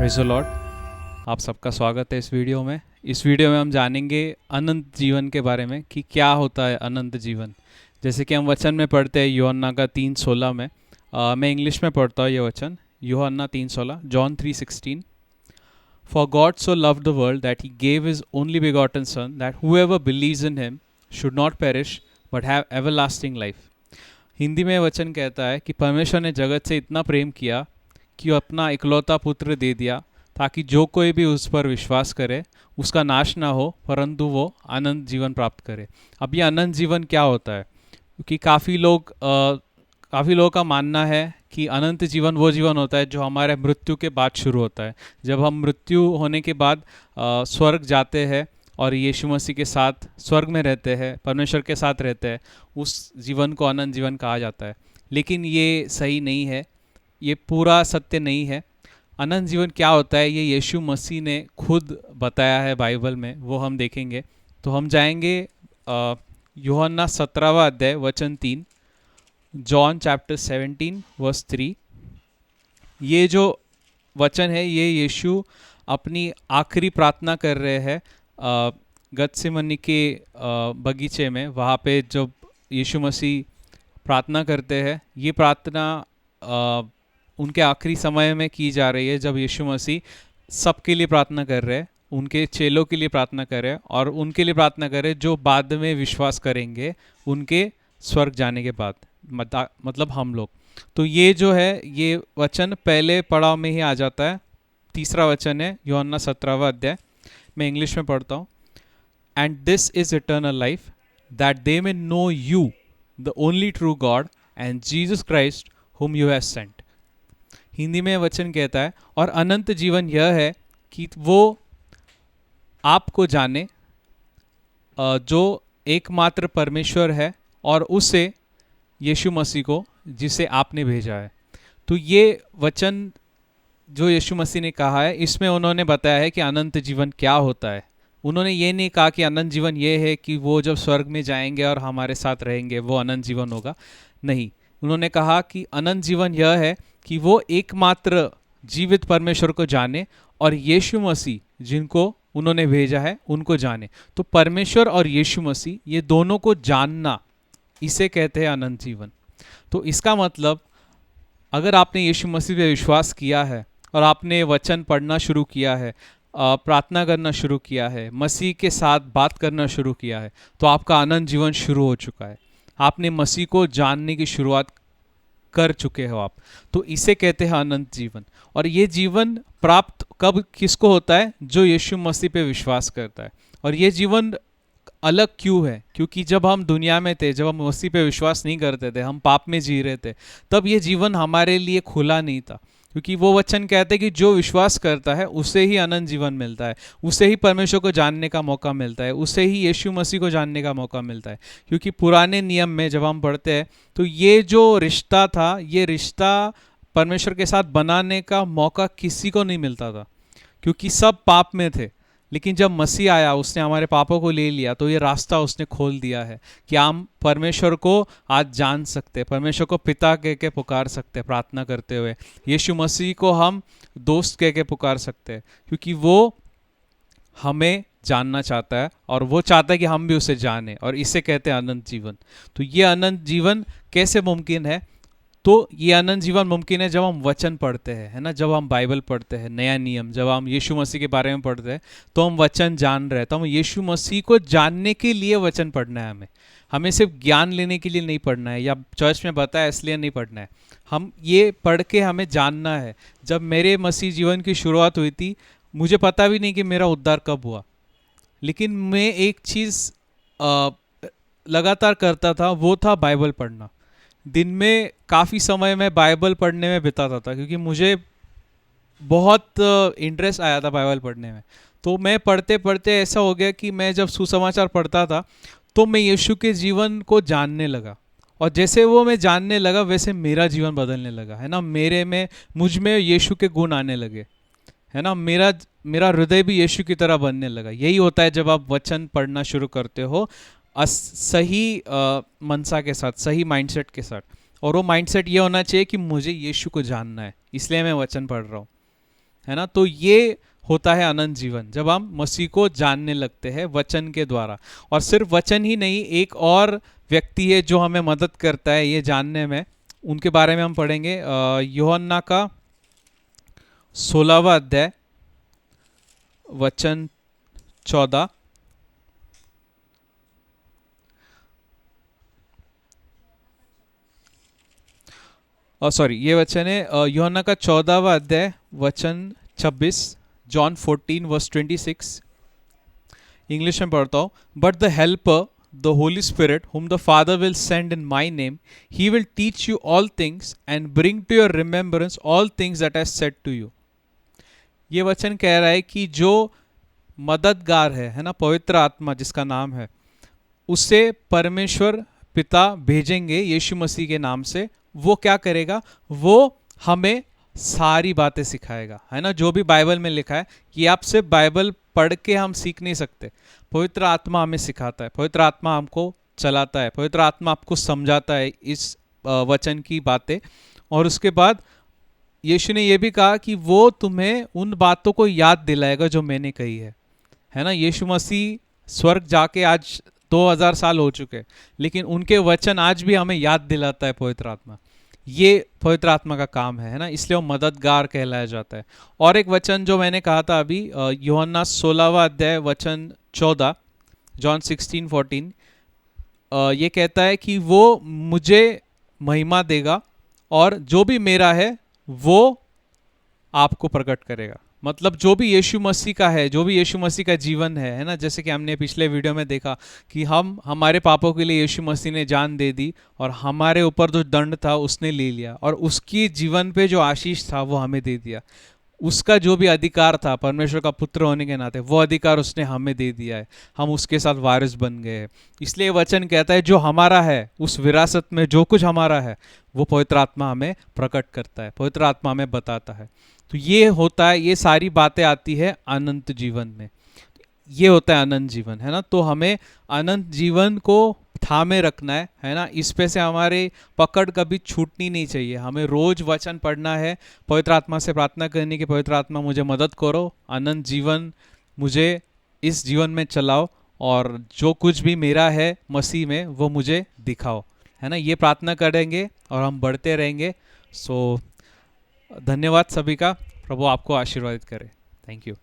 Praise the Lord. आप सबका स्वागत है इस वीडियो में। इस वीडियो में हम जानेंगे अनंत जीवन के बारे में कि क्या होता है अनंत जीवन। जैसे कि हम वचन में पढ़ते हैं यूहन्ना का 3:16 में। मैं इंग्लिश में पढ़ता हूँ ये वचन, यूहन्ना 3:16, John 3:16। For God so loved the world that he gave his only begotten Son, that whoever believes in him should not perish but have everlasting life। Hindi में वचन कहता है कि परमेश्वर ने जगत से इतना प्रेम किया कि वो अपना इकलौता पुत्र दे दिया ताकि जो कोई भी उस पर विश्वास करे उसका नाश ना हो परंतु वो अनंत जीवन प्राप्त करे। अब ये अनंत जीवन क्या होता है? क्योंकि काफ़ी लोगों का मानना है कि अनंत जीवन वो जीवन होता है जो हमारे मृत्यु के बाद शुरू होता है। जब हम मृत्यु होने के बाद स्वर्ग जाते हैं और यीशु मसीह के साथ स्वर्ग में रहते हैं, परमेश्वर के साथ रहते हैं, उस जीवन को अनंत जीवन कहा जाता है। लेकिन ये सही नहीं है, ये पूरा सत्य नहीं है। अनंत जीवन क्या होता है ये यीशु मसीह ने खुद बताया है बाइबल में, वो हम देखेंगे। तो हम जाएंगे यूहन्ना 17वां अध्याय वचन 3, जॉन चैप्टर 17 वर्स 3। ये जो वचन है ये यीशु अपनी आखिरी प्रार्थना कर रहे हैं गत्सेमनी के बगीचे में। वहाँ पे जब यीशु मसीह प्रार्थना करते हैं, ये प्रार्थना उनके आखिरी समय में की जा रही है जब यीशु मसीह सबके लिए प्रार्थना कर रहे हैं, उनके चेलों के लिए प्रार्थना कर रहे हैं और उनके लिए प्रार्थना कर रहे हैं जो बाद में विश्वास करेंगे उनके स्वर्ग जाने के बाद, मतलब हम लोग। तो ये जो है ये वचन पहले पड़ाव में ही आ जाता है। तीसरा वचन है यूहन्ना 17वां अध्याय, मैं इंग्लिश में पढ़ता हूँ। And this is eternal life that they may know you the only true God and Jesus Christ whom you have sent। Hindi में वचन कहता है और अनंत जीवन यह है कि वो आपको जाने जो एकमात्र परमेश्वर है और उसे यीशु मसीह को जिसे आपने भेजा है। तो ये वचन जो यीशु मसीह ने कहा है इसमें उन्होंने बताया है कि अनंत जीवन क्या होता है। उन्होंने ये नहीं कहा कि अनंत जीवन ये है कि वो जब स्वर्ग में जाएंगे और हमारे साथ रहेंगे वो अनंत जीवन होगा, नहीं। उन्होंने कहा कि अनंत जीवन यह है कि वो एकमात्र जीवित परमेश्वर को जाने और यीशु मसीह जिनको उन्होंने भेजा है उनको जाने। तो परमेश्वर और यीशु मसीह ये दोनों को जानना, इसे कहते हैं अनंत जीवन। तो इसका मतलब अगर आपने यीशु मसीह पे विश्वास किया है और आपने वचन पढ़ना शुरू किया है, प्रार्थना करना शुरू किया है, मसीह के साथ बात करना शुरू किया है, तो आपका अनंत जीवन शुरू हो चुका है। आपने मसीह को जानने की शुरुआत कर चुके हो आप। तो इसे कहते हैं अनंत जीवन। और ये जीवन प्राप्त कब किसको होता है? जो यीशु मसीह पे विश्वास करता है। और ये जीवन अलग क्यों है? क्योंकि जब हम दुनिया में थे, जब हम मसीह पे विश्वास नहीं करते थे, हम पाप में जी रहे थे, तब ये जीवन हमारे लिए खुला नहीं था। क्योंकि वो वचन कहते हैं कि जो विश्वास करता है उसे ही अनंत जीवन मिलता है, उसे ही परमेश्वर को जानने का मौका मिलता है, उसे ही यीशु मसीह को जानने का मौका मिलता है। क्योंकि पुराने नियम में जब हम पढ़ते हैं तो ये जो रिश्ता था, ये रिश्ता परमेश्वर के साथ बनाने का मौका किसी को नहीं मिलता था, क्योंकि सब पाप में थे। लेकिन जब मसीह आया, उसने हमारे पापों को ले लिया, तो ये रास्ता उसने खोल दिया है कि हम परमेश्वर को आज जान सकते हैं, परमेश्वर को पिता कह के पुकार सकते हैं प्रार्थना करते हुए, यीशु मसीह को हम दोस्त कह के पुकार सकते हैं, क्योंकि वो हमें जानना चाहता है और वो चाहता है कि हम भी उसे जानें। और इसे कहते हैं अनंत जीवन। तो ये अनंत जीवन कैसे मुमकिन है? तो ये अनंत जीवन मुमकिन है जब हम वचन पढ़ते हैं, है ना, जब हम बाइबल पढ़ते हैं, नया नियम, जब हम यीशु मसीह के बारे में पढ़ते हैं तो हम वचन जान रहे हैं। तो हम यीशु मसीह को जानने के लिए वचन पढ़ना है। हमें सिर्फ ज्ञान लेने के लिए नहीं पढ़ना है या चर्च में बताया इसलिए नहीं पढ़ना है। हम ये पढ़ के हमें जानना है। जब मेरे मसीह जीवन की शुरुआत हुई थी, मुझे पता भी नहीं कि मेरा उद्धार कब हुआ, लेकिन मैं एक चीज़ लगातार करता था, वो था बाइबल पढ़ना। दिन में काफ़ी समय मैं बाइबल पढ़ने में बिताता था, क्योंकि मुझे बहुत इंटरेस्ट आया था बाइबल पढ़ने में। तो मैं पढ़ते पढ़ते ऐसा हो गया कि मैं जब सुसमाचार पढ़ता था तो मैं यीशु के जीवन को जानने लगा, और जैसे वो मैं जानने लगा वैसे मेरा जीवन बदलने लगा, है ना। मुझ में यीशु के गुण आने लगे, है ना। मेरा हृदय भी यीशु की तरह बनने लगा। यही होता है जब आप वचन पढ़ना शुरू करते हो सही मनसा के साथ, सही माइंडसेट के साथ। और वो माइंडसेट ये होना चाहिए कि मुझे यीशु को जानना है, इसलिए मैं वचन पढ़ रहा हूँ। है ना। तो ये होता है अनंत जीवन, जब हम मसीह को जानने लगते हैं वचन के द्वारा। और सिर्फ वचन ही नहीं, एक और व्यक्ति है जो हमें मदद करता है ये जानने में, उनके बारे में हम पढ़ेंगे। यूहन्ना का 16वां अध्याय वचन 14। सॉरी, ये वचन है यूहन्ना का 14वां अध्याय वचन 26, जॉन 14 वर्स 26। इंग्लिश में पढ़ता हूँ। But the helper, the Holi spirit whom the Father will send in my name, he will teach you all things and bring to your remembrance all things that I said to you। ये वचन कह रहा है कि जो मददगार है ना, पवित्र आत्मा जिसका नाम है, उसे परमेश्वर पिता भेजेंगे यीशु मसीह के नाम से। वो क्या करेगा? वो हमें सारी बातें सिखाएगा, है ना। जो भी बाइबल में लिखा है, कि आप सिर्फ बाइबल पढ़ के हम सीख नहीं सकते, पवित्र आत्मा हमें सिखाता है, पवित्र आत्मा हमको चलाता है, पवित्र आत्मा आपको समझाता है इस वचन की बातें। और उसके बाद यीशु ने यह भी कहा कि वो तुम्हें उन बातों को याद दिलाएगा जो मैंने कही है ना। यीशु मसीह स्वर्ग जाके आज 2000 साल हो चुके, लेकिन उनके वचन आज भी हमें याद दिलाता है पवित्र आत्मा। ये पवित्र आत्मा का काम है ना, इसलिए वो मददगार कहलाया जाता है। और एक वचन जो मैंने कहा था अभी, यूहन्ना 16वां अध्याय वचन 14, जॉन 16:14, ये कहता है कि वो मुझे महिमा देगा और जो भी मेरा है वो आपको प्रकट करेगा। मतलब जो भी यीशु मसीह का है, जो भी यीशु मसीह का जीवन है ना, जैसे कि हमने पिछले वीडियो में देखा कि हम हमारे पापों के लिए यीशु मसीह ने जान दे दी, और हमारे ऊपर जो दंड था उसने ले लिया, और उसकी जीवन पे जो आशीष था वो हमें दे दिया। उसका जो भी अधिकार था परमेश्वर का पुत्र होने के नाते, वो अधिकार उसने हमें दे दिया है। हम उसके साथ वारिस बन गए हैं। इसलिए वचन कहता है जो हमारा है, उस विरासत में जो कुछ हमारा है, वो पवित्र आत्मा हमें प्रकट करता है, पवित्र आत्मा हमें बताता है। तो ये होता है, ये सारी बातें आती है अनंत जीवन में। ये होता है अनंत जीवन, है ना। तो हमें अनंत जीवन को थामे रखना है ना। इस पे से हमारे पकड़ कभी छूटनी नहीं चाहिए। हमें रोज वचन पढ़ना है, पवित्र आत्मा से प्रार्थना करनी कि पवित्र आत्मा मुझे मदद करो, अनंत जीवन मुझे इस जीवन में चलाओ, और जो कुछ भी मेरा है मसीह में वो मुझे दिखाओ, है ना। ये प्रार्थना करेंगे और हम बढ़ते रहेंगे। सो धन्यवाद सभी का। प्रभु आपको आशीर्वादित करे। Thank you.